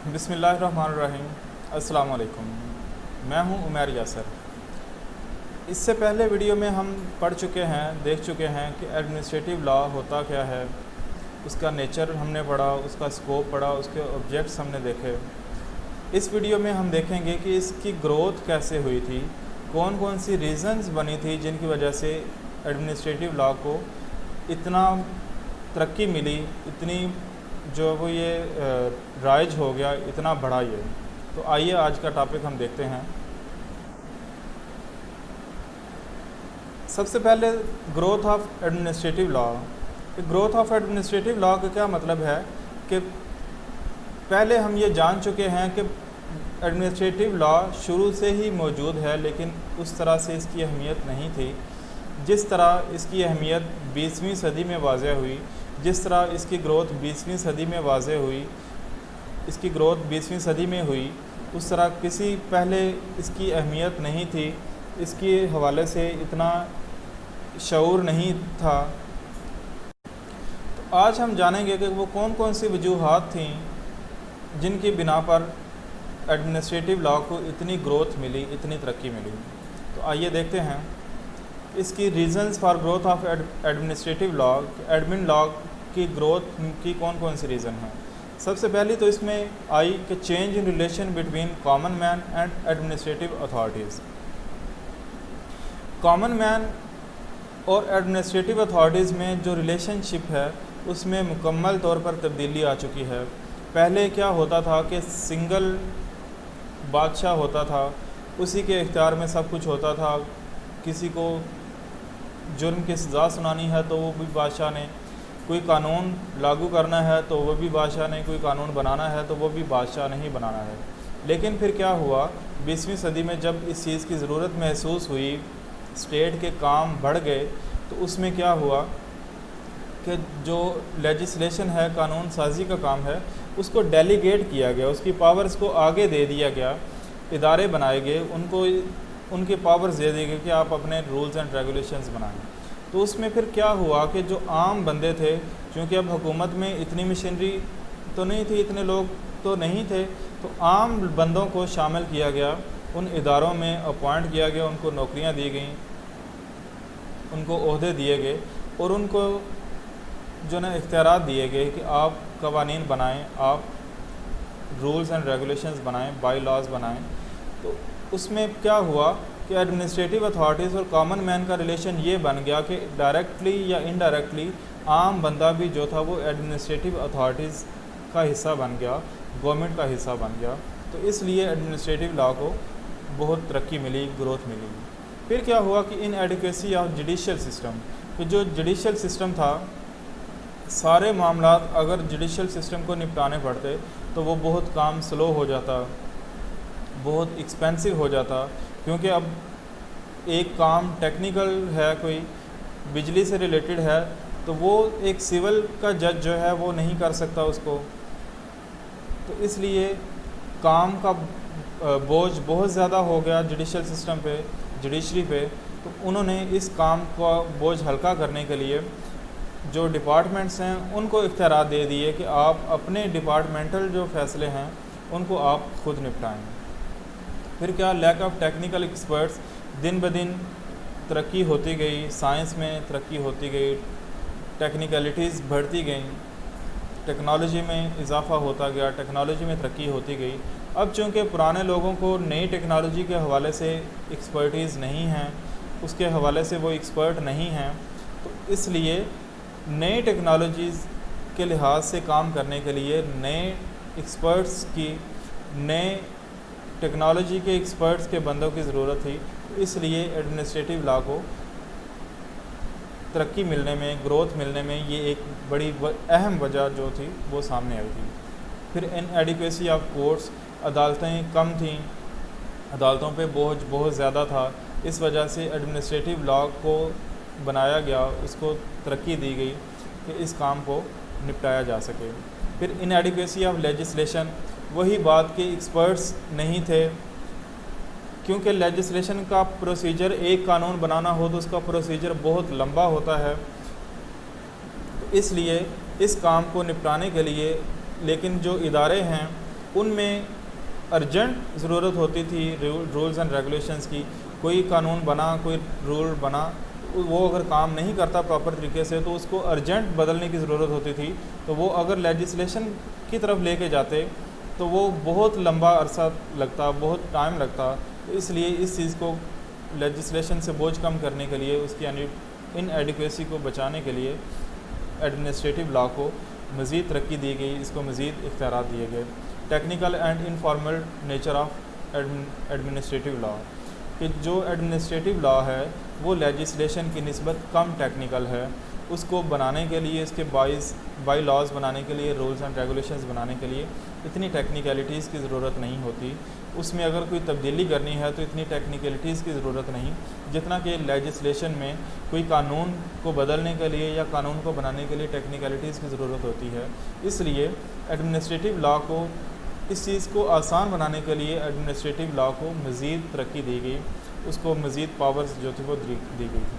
بسم اللہ الرحمن الرحیم۔ السلام علیکم، میں ہوں عمیر یاسر۔ اس سے پہلے ویڈیو میں ہم دیکھ چکے ہیں کہ ایڈمنسٹریٹو لا ہوتا کیا ہے، اس کا نیچر ہم نے پڑھا، اس کا اسکوپ پڑھا، اس کے آبجیکٹس ہم نے دیکھے۔ اس ویڈیو میں ہم دیکھیں گے کہ اس کی گروتھ کیسے ہوئی تھی، کون کون سی ریزنز بنی تھی جن کی وجہ سے ایڈمنسٹریٹو لا کو اتنا ترقی ملی، اتنی جو وہ یہ رائج ہو گیا، اتنا بڑھا یہ۔ تو آئیے آج کا ٹاپک ہم دیکھتے ہیں۔ سب سے پہلے growth of administrative law. Growth of administrative law کا کیا مطلب ہے کہ پہلے ہم یہ جان چکے ہیں کہ ایڈمنسٹریٹو لا شروع سے ہی موجود ہے، لیکن اس طرح سے اس کی اہمیت نہیں تھی جس طرح اس کی اہمیت 20ویں صدی میں واضح ہوئی، جس طرح اس کی گروتھ 20ویں صدی میں واضح ہوئی، اس کی گروتھ 20ویں صدی میں ہوئی، اس طرح کسی پہلے اس کی اہمیت نہیں تھی، اس کے حوالے سے اتنا شعور نہیں تھا۔ تو آج ہم جانیں گے کہ وہ کون کون سی وجوہات تھیں جن کی بنا پر ایڈمنسٹریٹو لا کو اتنی گروتھ ملی، اتنی ترقی ملی۔ تو آئیے دیکھتے ہیں اس کی reasons for growth of administrative law, admin law کی گروتھ کی کون کون سی ریزن ہیں۔ سب سے پہلی تو اس میں آئی کہ change in relation between common man and administrative authorities. Common man اور ایڈمنسٹریٹو اتھارٹیز میں جو ریلیشن شپ ہے اس میں مکمل طور پر تبدیلی آ چکی ہے۔ پہلے کیا ہوتا تھا کہ سنگل بادشاہ ہوتا تھا، اسی کے اختیار میں سب کچھ ہوتا تھا۔ کسی کو جرم کی سزا سنانی ہے تو وہ بھی بادشاہ نے، کوئی قانون لاگو کرنا ہے تو وہ بھی بادشاہ نے، کوئی قانون بنانا ہے تو وہ بھی بادشاہ نے ہی بنانا ہے۔ لیکن پھر کیا ہوا، 20ویں صدی میں جب اس چیز کی ضرورت محسوس ہوئی، اسٹیٹ کے کام بڑھ گئے، تو اس میں کیا ہوا کہ جو لیجسلیشن ہے، قانون سازی کا کام ہے، اس کو ڈیلیگیٹ کیا گیا، اس کی پاورز کو آگے دے دیا گیا، ادارے بنائے گئے، ان کے پاورز دے دیے گئے کہ آپ اپنے رولز اینڈ ریگولیشنز بنائیں۔ تو اس میں پھر کیا ہوا کہ جو عام بندے تھے، چونکہ اب حکومت میں اتنی مشینری تو نہیں تھی، اتنے لوگ تو نہیں تھے، تو عام بندوں کو شامل کیا گیا، ان اداروں میں اپوائنٹ کیا گیا، ان کو نوکریاں دی گئیں، ان کو عہدے دیے گئے، اور ان کو جو نا اختیارات دیے گئے کہ آپ قوانین بنائیں، آپ رولز اینڈ ریگولیشنز بنائیں، بائی لاز بنائیں۔ تو اس میں کیا ہوا کہ ایڈمنسٹریٹو اتھارٹیز اور کامن مین کا ریلیشن یہ بن گیا کہ ڈائریکٹلی یا انڈائریکٹلی عام بندہ بھی جو تھا وہ ایڈمنسٹریٹو اتھارٹیز کا حصہ بن گیا، گورنمنٹ کا حصہ بن گیا۔ تو اس لیے ایڈمنسٹریٹو لا کو بہت ترقی ملی، گروتھ ملی۔ پھر کیا ہوا کہ ان ایڈیکویسی آف جوڈیشل سسٹم، کہ جو جوڈیشل سسٹم تھا، سارے معاملات اگر جوڈیشل سسٹم کو نپٹانے پڑتے تو وہ بہت کام سلو ہو جاتا، بہت ایکسپینسو ہو جاتا، کیونکہ اب ایک کام ٹیکنیکل ہے، کوئی بجلی سے ریلیٹڈ ہے، تو وہ ایک سول کا جج جو ہے وہ نہیں کر سکتا اس کو۔ تو اس لیے کام کا بوجھ بہت زیادہ ہو گیا جوڈیشل سسٹم پہ، جوڈیشری پہ۔ تو انہوں نے اس کام کا بوجھ ہلکا کرنے کے لیے جو ڈپارٹمنٹس ہیں ان کو اختیارات دے دیے کہ آپ اپنے ڈپارٹمنٹل جو فیصلے ہیں ان کو آپ خود نپٹائیں۔ پھر کیا، لیک آف ٹیکنیکل ایکسپرٹس، دن بدن ترقی ہوتی گئی، سائنس میں ترقی ہوتی گئی، ٹیکنیکلٹیز بڑھتی گئیں، ٹیکنالوجی میں اضافہ ہوتا گیا، ٹیکنالوجی میں ترقی ہوتی گئی۔ اب چونکہ پرانے لوگوں کو نئی ٹیکنالوجی کے حوالے سے ایکسپرٹیز نہیں ہیں، اس کے حوالے سے وہ ایکسپرٹ نہیں ہیں، تو اس لیے نئے ٹیکنالوجیز کے لحاظ سے کام کرنے کے لیے نئے ایکسپرٹس کی، نئے ٹیکنالوجی کے ایکسپرٹس کے بندوں کی ضرورت تھی۔ اس لیے ایڈمنسٹریٹو لا کو ترقی ملنے میں، گروتھ ملنے میں یہ ایک بڑی اہم وجہ جو تھی وہ سامنے آئی تھی۔ پھر ان ایڈیکویسی آف کورٹس، عدالتیں کم تھیں، عدالتوں پہ بوجھ بہت زیادہ تھا، اس وجہ سے ایڈمنسٹریٹو لا کو بنایا گیا، اس کو ترقی دی گئی کہ اس کام کو نپٹایا جا سکے۔ پھر ان ایڈیکویسی آف لیجسلیشن، وہی بات کہ ایکسپرٹس نہیں تھے، کیونکہ لیجسلیشن کا پروسیجر، ایک قانون بنانا ہو تو اس کا پروسیجر بہت لمبا ہوتا ہے، اس لیے اس کام کو نپٹانے کے لیے لیکن جو ادارے ہیں ان میں ارجنٹ ضرورت ہوتی تھی رولز اینڈ ریگولیشنز کی. کوئی قانون بنا, کوئی رول بنا, وہ اگر کام نہیں کرتا پراپر طریقے سے تو اس کو ارجنٹ بدلنے کی ضرورت ہوتی تھی. تو وہ اگر لیجسلیشن کی طرف لے کے جاتے تو وہ بہت لمبا عرصہ لگتا, بہت ٹائم لگتا. تو اس لیے اس چیز کو لیجسلیشن سے بوجھ کم کرنے کے لیے, اس کی ان ایڈیکویسی کو بچانے کے لیے ایڈمنسٹریٹو لا کو مزید ترقی دی گئی, اس کو مزید اختیارات دیے گئے. Technical and informal nature of administrative law, کہ جو ایڈمنسٹریٹو لا ہے وہ لیجسلیشن کی نسبت کم ٹیکنیکل ہے. اس کو بنانے کے لیے, اس کے بائی لاز بنانے کے لیے, رولز اینڈ ریگولیشنز بنانے کے لیے اتنی ٹیکنیکلٹیز کی ضرورت نہیں ہوتی. اس میں اگر کوئی تبدیلی کرنی ہے تو اتنی ٹیکنیکلٹیز کی ضرورت نہیں جتنا کہ لیجسلیشن میں کوئی قانون کو بدلنے کے لیے یا قانون کو بنانے کے لیے ٹیکنیکلٹیز کی ضرورت ہوتی ہے. اس لیے ایڈمنسٹریٹو لا کو, اس چیز کو آسان بنانے کے لیے ایڈمنسٹریٹو لا کو مزید ترقی دی گئی, اس کو مزید پاورز جو تھی وہ دی گئی تھی.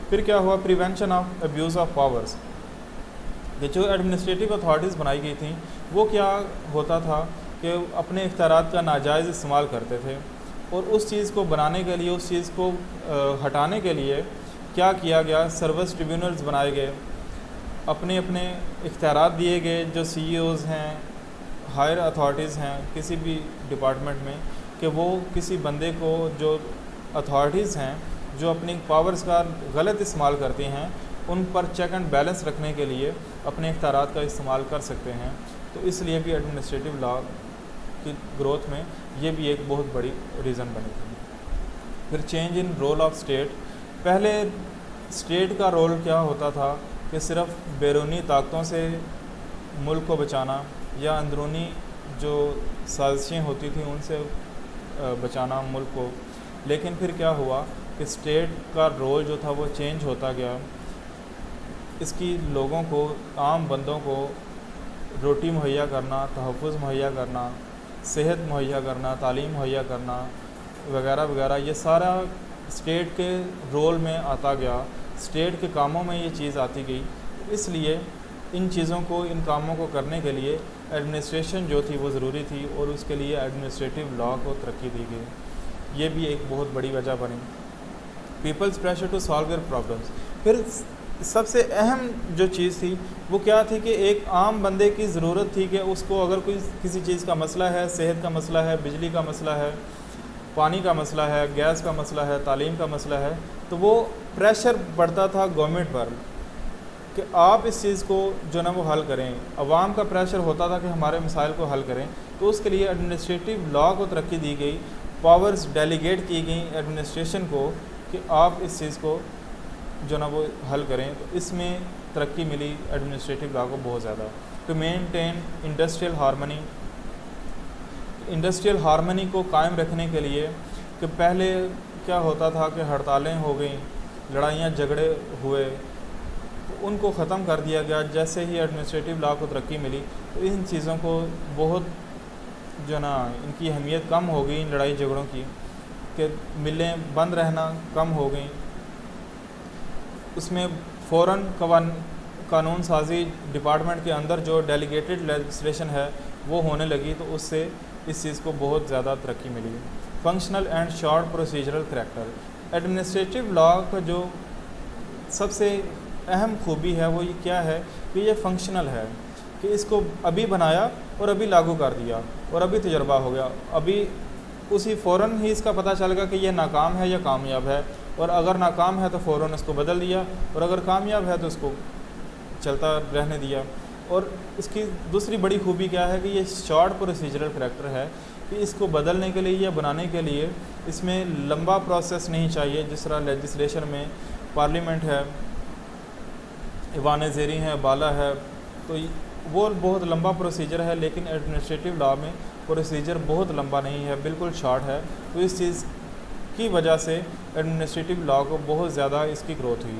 پھر کیا ہوا, prevention of abuse of powers. کہ جو ایڈمنسٹریٹو اتھارٹیز بنائی گئی تھیں وہ کیا ہوتا تھا کہ اپنے اختیارات کا ناجائز استعمال کرتے تھے, اور اس چیز کو بنانے کے لیے, اس چیز کو ہٹانے کے لیے کیا کیا گیا, سروس ٹریبیونلز بنائے گئے, اپنے اپنے اختیارات دیے گئے. جو سی ای اوز ہیں, ہائر اتھارٹیز ہیں کسی بھی ڈپارٹمنٹ میں, کہ وہ کسی بندے کو, جو اتھارٹیز ہیں جو اپنی پاورز کا غلط استعمال کرتی ہیں, ان پر چیک اینڈ بیلنس رکھنے کے لیے اپنے اختیارات کا استعمال کر سکتے ہیں. تو اس لیے بھی ایڈمنسٹریٹو لا کی گروتھ میں یہ بھی ایک بہت بڑی ریزن بنی تھی. پھر change in role of state. پہلے اسٹیٹ کا رول کیا ہوتا تھا کہ صرف بیرونی طاقتوں سے ملک کو بچانا یا اندرونی جو سازشیں ہوتی تھیں ان سے بچانا ملک کو. لیکن پھر کیا ہوا کہ اسٹیٹ کا رول جو تھا وہ چینج ہوتا گیا. اس کی لوگوں کو, عام بندوں کو روٹی مہیا کرنا, تحفظ مہیا کرنا, صحت مہیا کرنا, تعلیم مہیا کرنا وغیرہ وغیرہ, یہ سارا اسٹیٹ کے رول میں آتا گیا, اسٹیٹ کے کاموں میں یہ چیز آتی گئی. اس لیے ان چیزوں کو, ان کاموں کو کرنے کے لیے ایڈمنسٹریشن جو تھی وہ ضروری تھی, اور اس کے لیے ایڈمنسٹریٹو لا کو ترقی دی گئی. یہ بھی ایک بہت بڑی وجہ بنی. People's pressure to solve their problems. پھر سب سے اہم جو چیز تھی وہ کیا تھی کہ ایک عام بندے کی ضرورت تھی کہ اس کو اگر کوئی کسی چیز کا مسئلہ ہے, صحت کا مسئلہ ہے, بجلی کا مسئلہ ہے, پانی کا مسئلہ ہے, گیس کا مسئلہ ہے, تعلیم کا مسئلہ ہے, تو وہ پریشر بڑھتا تھا گورنمنٹ پر کہ آپ اس چیز کو جو نا وہ حل کریں. عوام کا پریشر ہوتا تھا کہ ہمارے مسائل کو حل کریں. تو اس کے لیے ایڈمنسٹریٹو لا کو ترقی دی گئی, پاورز ڈیلیگیٹ کی گئیں ایڈمنسٹریشن کو کہ آپ اس چیز کو جو نا وہ حل کریں. تو اس میں ترقی ملی ایڈمنسٹریٹو لا کو بہت زیادہ. To maintain industrial harmony. Industrial harmony کو قائم رکھنے کے لیے کہ پہلے کیا ہوتا تھا کہ ہڑتالیں ہو گئیں, لڑائیاں جھگڑے ہوئے, تو ان کو ختم کر دیا گیا. جیسے ہی ایڈمنسٹریٹو لا کو ترقی ملی تو ان چیزوں کو بہت جو نا ان کی اہمیت کم ہو گئی, ان لڑائی جھگڑوں کی, کہ ملیں بند رہنا کم ہو گئیں. اس میں فوراً قانون سازی ڈپارٹمنٹ کے اندر جو ڈیلیگیٹڈ لیجسلیشن ہے وہ ہونے لگی, تو اس سے اس چیز کو بہت زیادہ ترقی ملی. Functional and short procedural character. Administrative law کا جو سب سے اہم خوبی ہے وہ یہ کیا ہے کہ یہ فنکشنل ہے, کہ اس کو ابھی بنایا اور ابھی لاگو کر دیا اور ابھی تجربہ ہو گیا, ابھی اسی فوراً ہی اس کا پتہ چل گیا کہ یہ ناکام ہے یا کامیاب ہے, اور اگر ناکام ہے تو فوراً اس کو بدل دیا, اور اگر کامیاب ہے تو اس کو چلتا رہنے دیا. اور اس کی دوسری بڑی خوبی کیا ہے کہ یہ شارٹ پروسیجرل کریکٹر ہے, کہ اس کو بدلنے کے لیے یا بنانے کے لیے اس میں لمبا پروسیس نہیں چاہیے. جس طرح لیجسلیشن میں پارلیمنٹ ہے, ایوان زیریں ہے, بالا ہے, تو وہ بہت لمبا پروسیجر ہے. لیکن ایڈمنسٹریٹو لا میں پروسیجر بہت لمبا نہیں ہے, بالکل شارٹ ہے. تو اس چیز کی وجہ سے ایڈمنسٹریٹو لا کو بہت زیادہ اس کی گروتھ ہوئی.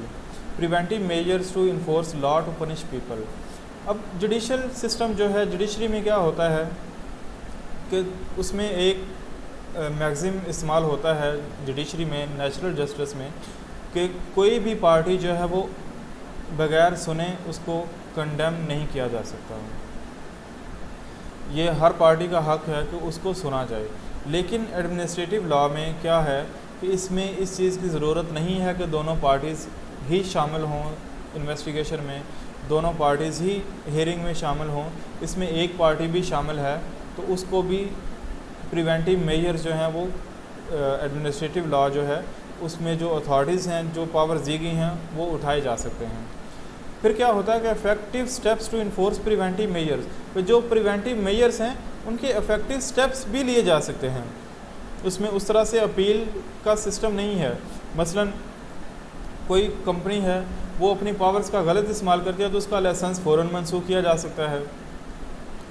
Preventive measures to enforce law to punish people. اب جوڈیشل سسٹم جو ہے, جوڈیشری میں کیا ہوتا ہے کہ اس میں ایک میگزم استعمال ہوتا ہے جوڈیشری میں, نیچرل جسٹس میں, کہ کوئی بھی پارٹی جو ہے وہ بغیر سنے اس کو کنڈیم نہیں کیا جا سکتا. یہ ہر پارٹی کا حق ہے کہ اس کو سنا جائے، لیکن ایڈمنسٹریٹو لا میں کیا ہے کہ اس میں اس چیز کی ضرورت نہیں ہے کہ دونوں پارٹیز ہی شامل ہوں انویسٹیگیشن میں، دونوں پارٹیز ہی ہیئرنگ میں شامل ہوں۔ اس میں ایک پارٹی بھی شامل ہے تو اس کو بھی پریونٹیو میجر جو ہیں وہ ایڈمنسٹریٹو لا جو ہے اس میں جو اتھارٹیز ہیں، جو پاورز دی گئی ہیں، وہ اٹھائے جا سکتے ہیں۔ پھر کیا ہوتا ہے کہ effective steps to enforce preventive measures, تو جو پریونٹیو میجرز ہیں ان کے افیکٹو سٹیپس بھی لیے جا سکتے ہیں۔ اس میں اس طرح سے اپیل کا سسٹم نہیں ہے۔ مثلا کوئی کمپنی ہے وہ اپنی پاورز کا غلط استعمال کرتی ہے تو اس کا لائسنس فوراً منسوخ کیا جا سکتا ہے۔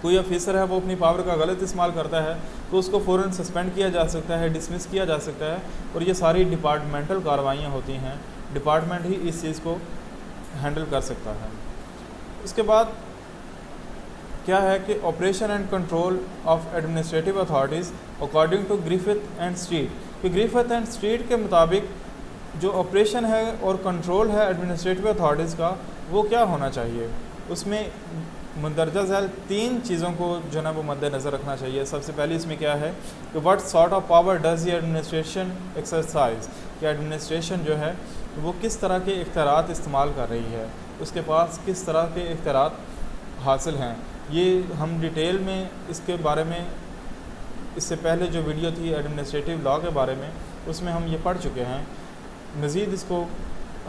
کوئی آفیسر ہے وہ اپنی پاور کا غلط استعمال کرتا ہے تو اس کو فوراً سسپینڈ کیا جا سکتا ہے، ڈسمس کیا جا سکتا ہے، اور یہ ساری ڈپارٹمنٹل کارروائیاں ہوتی ہیں، ڈپارٹمنٹ ہی اس چیز کو ہینڈل کر سکتا ہے۔ اس کے بعد کیا ہے کہ operation and control of administrative authorities according to Griffith and Street, کہ گریفتھ اینڈ اسٹریٹ کے مطابق جو آپریشن ہے اور کنٹرول ہے ایڈمنسٹریٹو اتھارٹیز کا وہ کیا ہونا چاہیے۔ اس میں مندرجہ ذیل 3 چیزوں کو جو ہے وہ مد نظر رکھنا چاہیے۔ سب سے پہلے اس میں کیا ہے کہ what sort of power does the administration exercise, کہ ایڈمنسٹریشن جو ہے وہ کس طرح کے اختیارات استعمال کر رہی ہے، اس کے پاس کس طرح کے اختیارات حاصل ہیں۔ یہ ہم ڈیٹیل میں اس کے بارے میں اس سے پہلے جو ویڈیو تھی ایڈمنسٹریٹو لا کے بارے میں اس میں ہم یہ پڑھ چکے ہیں۔ مزید اس کو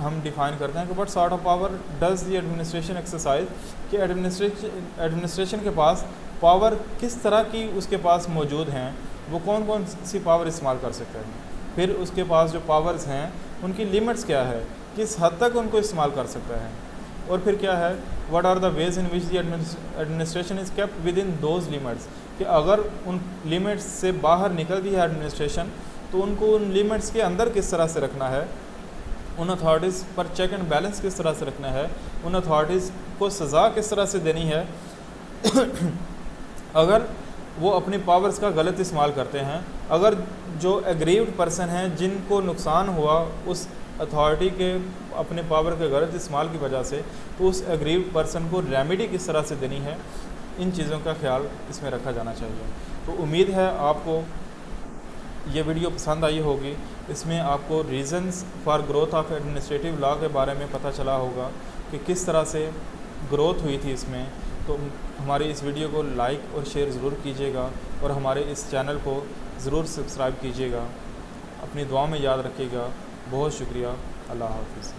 ہم ڈیفائن کرتے ہیں کہ what sort of power does the administration exercise, کہ ایڈمنسٹریشن کے پاس پاور کس طرح کی اس کے پاس موجود ہیں، وہ کون کون سی پاور استعمال کر سکتے ہیں، پھر اس کے پاس جو پاورز ہیں ان کی لیمٹس کیا ہے، کس حد تک ان کو استعمال کر سکتا ہے، اور پھر کیا ہے what are the ways in which the administration is kept with in those limits, کہ اگر ان لیمٹس سے باہر نکل دی ہے ایڈمنسٹریشن تو ان کو ان لیمٹس کے اندر کس طرح سے رکھنا ہے، ان اتھارٹیز پر چیک اینڈ بیلنس کس طرح سے رکھنا ہے، ان اتھارٹیز کو سزا کس طرح سے دینی ہے اگر وہ اپنی پاورز کا غلط استعمال کرتے ہیں۔ اگر جو ایگریوڈ پرسن ہیں جن کو نقصان ہوا اس اتھارٹی کے اپنے پاور کے غلط استعمال کی وجہ سے، تو اس ایگریوڈ پرسن کو ریمیڈی کس طرح سے دینی ہے، ان چیزوں کا خیال اس میں رکھا جانا چاہیے۔ تو امید ہے آپ کو یہ ویڈیو پسند آئی ہوگی۔ اس میں آپ کو reasons for growth of administrative law کے بارے میں پتہ چلا ہوگا کہ کس طرح سے گروتھ ہوئی تھی اس میں۔ تو ہماری اس ویڈیو کو لائک اور شیئر ضرور کیجیے گا، اور ہمارے اس چینل کو ضرور سبسکرائب کیجیے گا۔ اپنی دعا میں یاد رکھیے گا۔ بہت شکریہ۔ اللہ حافظ۔